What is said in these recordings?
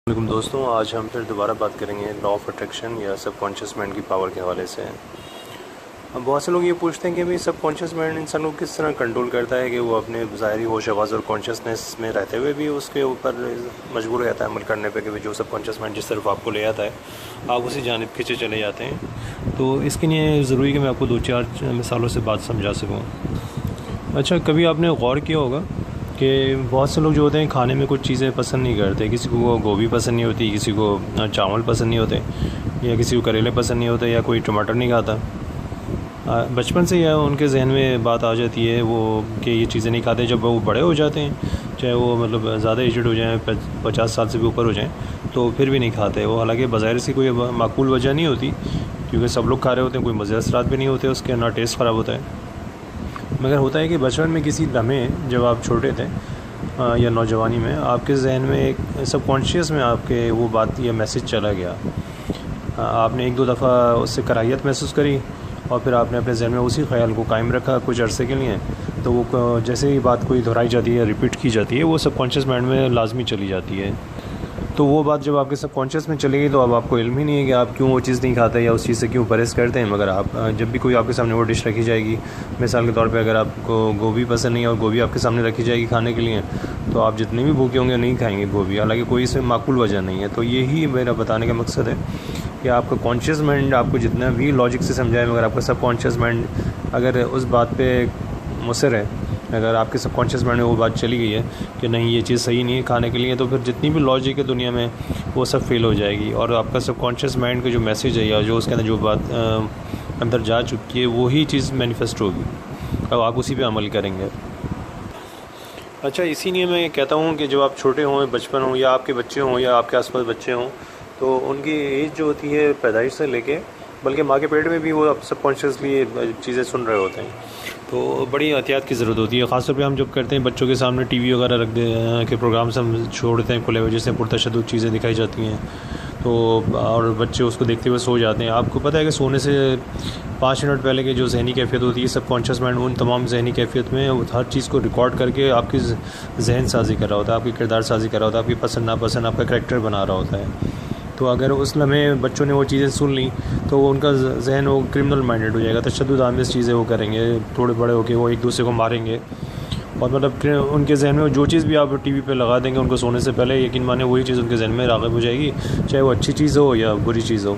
वालेकुम दोस्तों, आज हम फिर दोबारा बात करेंगे लॉ ऑफ अट्रैक्शन या सबकॉन्शियस माइंड की पावर के हवाले से। अब बहुत से लोग ये पूछते हैं कि भाई सबकॉन्शियस माइंड इंसान को किस तरह कंट्रोल करता है कि वो अपने ज़ाहिरी होश हवास और कॉन्शियसनेस में रहते हुए भी उसके ऊपर मजबूर रहता है अमल करने पे कि भाई जो सबकॉन्शियस माइंड जिस तरफ आपको ले आता है आप उसी जानिब खींचे चले जाते हैं। तो इसके लिए ज़रूरी कि मैं आपको 2-4 मिसालों से बात समझा सकूँ। अच्छा, कभी आपने गौर किया होगा कि बहुत से लोग जो होते हैं खाने में कुछ चीज़ें पसंद नहीं करते। किसी को गोभी पसंद नहीं होती, किसी को चावल पसंद नहीं होते, या किसी को करेले पसंद नहीं होते, या कोई टमाटर नहीं खाता। बचपन से यह उनके जहन में बात आ जाती है वो कि ये चीज़ें नहीं खाते। जब वो बड़े हो जाते हैं, चाहे वो मतलब ज़्यादा एजड हो जाएँ, 50 साल से भी ऊपर हो जाएँ, तो फिर भी नहीं खाते वो। हालांकि बज़ाहिर से कोई माकूल वजह नहीं होती, क्योंकि सब लोग खा रहे होते हैं, कोई मज़े असरात भी नहीं होते उसके, ना टेस्ट ख़राब होता है। मगर होता है कि बचपन में किसी लम्हे जब आप छोटे थे या नौजवानी में, आपके जहन में एक सबकॉन्शियस में आपके वो बात या मैसेज चला गया। आपने 1-2 दफ़ा उससे कराहियत महसूस करी और फिर आपने अपने जहन में उसी ख़्याल को कायम रखा कुछ अरसे के लिए। तो वो जैसे ही बात कोई दोहराई जाती है, रिपीट की जाती है, वो सबकॉन्शियस माइंड में लाजमी चली जाती है। तो वो बात जब आपके सबकॉन्शियस में चली गई तो अब आपको इल्म ही नहीं है कि आप क्यों वो चीज़ नहीं खाते या उस चीज़ से क्यों परहेज़ करते हैं। मगर आप जब भी कोई आपके सामने वो डिश रखी जाएगी, मिसाल के तौर पे अगर आपको गोभी पसंद नहीं है और गोभी आपके सामने रखी जाएगी खाने के लिए, तो आप जितने भी भूखे होंगे नहीं खाएंगे गोभी, हालांकि कोई इसमें माकूल वजह नहीं है। तो यही मेरा बताने का मकसद है कि आपका कॉन्शियस माइंड आपको जितना भी लॉजिक से समझाए, मगर आपका सबकॉन्शियस माइंड अगर उस बात पर मुसर है, अगर आपके सबकॉन्शियस माइंड में वो बात चली गई है कि नहीं ये चीज़ सही नहीं है खाने के लिए, तो फिर जितनी भी लॉजिक है दुनिया में वो सब फेल हो जाएगी। और आपका सबकॉन्शियस माइंड का जो मैसेज है या जो उसके अंदर जो बात अंदर जा चुकी है वही चीज़ मैनिफेस्ट होगी, अब आप उसी पे अमल करेंगे। अच्छा, इसीलिए मैं कहता हूँ कि जब आप छोटे हों, बचपन हो, या आपके बच्चे हों या आपके आसपास बच्चे हों, तो उनकी एज जो होती है पैदाइश से लेके, बल्कि माँ के पेट में भी वो सबकॉन्शियसली चीज़ें सुन रहे होते हैं। तो बड़ी एहतियात की ज़रूरत होती है। ख़ासतौर पे हम जब करते हैं बच्चों के सामने टीवी वगैरह रख दे के प्रोग्राम्स हम छोड़ते हैं खुले हुए, जिसमें पुरतशद्दुद चीज़ें दिखाई जाती हैं, तो और बच्चे उसको देखते हुए सो जाते हैं। आपको पता है कि सोने से 5 मिनट पहले की जो जहनी कैफियत होती है, सबकॉन्शियस माइंड उन तमाम जहनी कैफियत में हर चीज़ को रिकॉर्ड करके आपकी जहन साजी कर रहा होता है, आपकी किरदार साजी कर रहा होता है, आपकी पसंद नापसंद आपका करैक्टर बना रहा होता है। तो अगर उस लम्हे बच्चों ने वो चीज़ें सुन ली तो उनका जहन वो क्रिमिनल माइंडेड हो जाएगा, तशद्दुद आमेज़ चीज़ें वो करेंगे, थोड़े बड़े होकर वो एक दूसरे को मारेंगे। और मतलब उनके जहन में जो चीज़ भी आप टीवी पे लगा देंगे उनको सोने से पहले, यकीन माने वही चीज़ उनके जहन में राग़िब हो जाएगी, चाहे वो अच्छी चीज़ हो या बुरी चीज़ हो।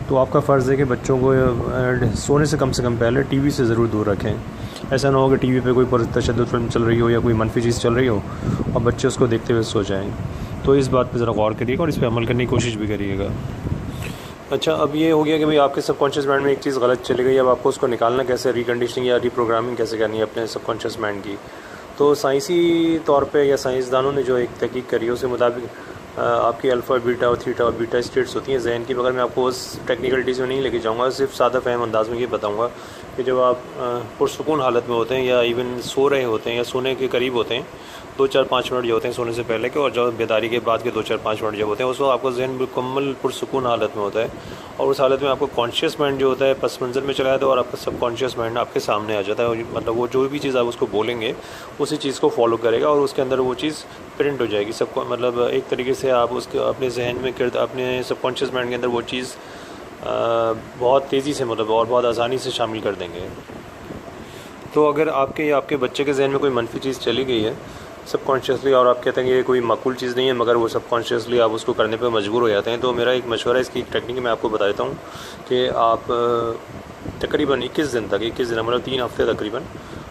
तो आपका फ़र्ज़ है कि बच्चों को सोने से कम पहले टीवी से ज़रूर दूर रखें। ऐसा ना हो कि टीवी पे कोई तशद्दुद फिल्म चल रही हो या कोई मनफी चीज़ चल रही हो और बच्चे उसको देखते हुए सो जाएँ। तो इस बात पे ज़रा गौर करिएगा और इस पे अमल करने की कोशिश भी करिएगा। अच्छा, अब ये हो गया कि भाई आपके सबकॉन्शियस माइंड में एक चीज़ गलत चली गई, अब आपको उसको निकालना कैसे, रिकंडीशनिंग या रीप्रोग्रामिंग कैसे करनी है अपने सबकॉन्शियस माइंड की। तो साइंसी तौर पे या साइंसदानों ने जो एक तहकीक करी है उसके मुताबिक आपकी अल्फ़ा, बीटा और थीटा और बीटा स्टेट्स होती हैं जहन की, मगर मैं आपको उस टेक्निकलिटीज़ में नहीं लेके जाऊँगा, सिर्फ सादा फ़हम अंदाज़ में ये बताऊँगा कि जब आप पुरसुकून हालत में होते हैं या इवन सो रहे होते हैं या सोने के करीब होते हैं, 2-4-5 मिनट जो होते हैं सोने से पहले के, और जो बेदारी के बाद के 2-4-5 मिनट जब होते हैं, उस वक्त आपका जहन मुकम्मल पुरसुकून हालत में होता है, और उस हालत में आपको कॉन्शियस माइंड जो होता है पस मंज़र में चला जाता है और आपका सबकॉन्शियस माइंड आपके सामने आ जाता है। मतलब वो जो भी चीज़ आप उसको बोलेंगे उसी चीज़ को फॉलो करेगा और उसके अंदर वो चीज़ प्रिंट हो जाएगी। सबको मतलब एक तरीके से आप उसके अपने जहन में अपने सबकॉन्शियस माइंड के अंदर वो चीज़ बहुत तेज़ी से मतलब और बहुत आसानी से शामिल कर देंगे। तो अगर आपके या आपके बच्चे के जहन में कोई मनफी चीज़ चली गई है सबकॉन्शियसली और आप कहते हैं कि ये कोई माकूल चीज़ नहीं है, मगर वो सबकॉन्शियसली आप उसको करने पे मजबूर हो जाते हैं, तो मेरा एक मशवरा, इसकी एक टेक्निक मैं आपको बता देता हूँ कि आप तकरीबन 21 दिन तक, 21 दिन मतलब 3 हफ़्ते तकरीबन,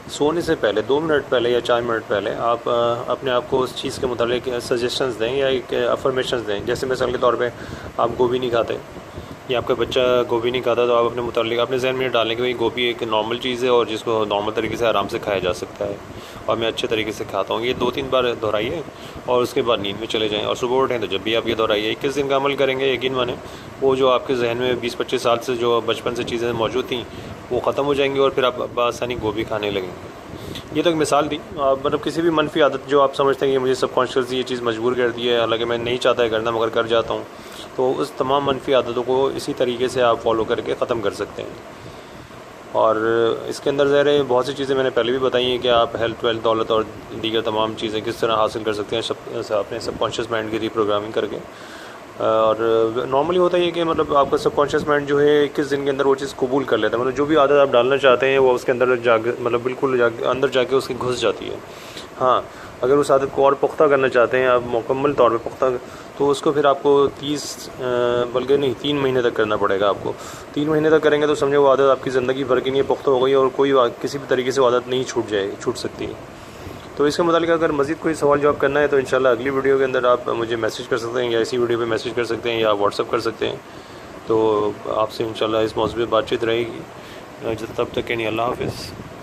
सोने से पहले 2 मिनट पहले या 4 मिनट पहले आप अपने आप को उस चीज़ के मुतालिक सजेशंस दें या एक अफर्मेशंस दें। जैसे मिसाल के तौर पे आप गोभी नहीं खाते या आपका बच्चा गोभी नहीं खाता, तो आप अपने मुतालिक अपने जहन में डालें कि भाई गोभी एक नॉर्मल चीज़ है और जिसको नॉर्मल तरीके से आराम से खाया जा सकता है और मैं अच्छे तरीके से खाता हूँ। ये 2-3 बार दोहराइए और उसके बाद नींद में चले जाएँ और सुबह उठें तो जब भी आप ये दोहराइए। 21 दिन का अमल करेंगे, यकीन माने वो जो आपके जहन में 20-25 साल से जो बचपन से चीज़ें मौजूद थी वो ख़त्म हो जाएंगी और फिर आप बआसानी गोभी खाने लगेंगे। ये तो एक मिसाल थी। मतलब किसी भी मनफी आदत जो आप समझते हैं कि मुझे सबकॉन्शियस ये चीज़ मजबूर कर दी है, हालांकि मैं नहीं चाहता है करना मगर कर जाता हूँ, तो उस तमाम मनफी आदतों को इसी तरीके से आप फॉलो करके ख़त्म कर सकते हैं। और इसके अंदर ज़ाहिर है बहुत सी चीज़ें मैंने पहले भी बताई हैं कि आप हेल्थ, वेल्थ, दौलत और दीगर तमाम चीज़ें किस तरह हासिल कर सकते हैं अपने सबकॉन्शियस माइंड की रीप्रोग्रामिंग करके। और नॉर्मली होता है कि मतलब आपका सबकॉन्शियस माइंड जो है 21 दिन के अंदर वो चीज़ कबूल कर लेता है, मतलब जो भी आदत आप डालना चाहते हैं वो उसके अंदर जाके मतलब बिल्कुल अंदर जाके उसकी घुस जाती है। हाँ, अगर उस आदत को और पुख्ता करना चाहते हैं आप, मुकम्मल तौर पे पुख्ता, तो उसको फिर आपको 30 बल्कि नहीं 3 महीने तक करना पड़ेगा आपको। 3 महीने तक करेंगे तो समझो वो आदत आपकी ज़िंदगी भर के लिए पुख्ता हो गई और कोई किसी भी तरीके से वो आदत नहीं छूट सकती है। तो इसके मुतालिक अगर मज़ीद कोई सवाल जवाब करना है तो इंशाल्लाह अगली वीडियो के अंदर आप मुझे मैसेज कर सकते हैं, या इसी वीडियो पे मैसेज कर सकते हैं, या व्हाट्सअप कर सकते हैं। तो आपसे इंशाल्लाह इस मौज़ू पे बातचीत रहेगी। तब तक के लिए अल्लाह हाफ़िज़।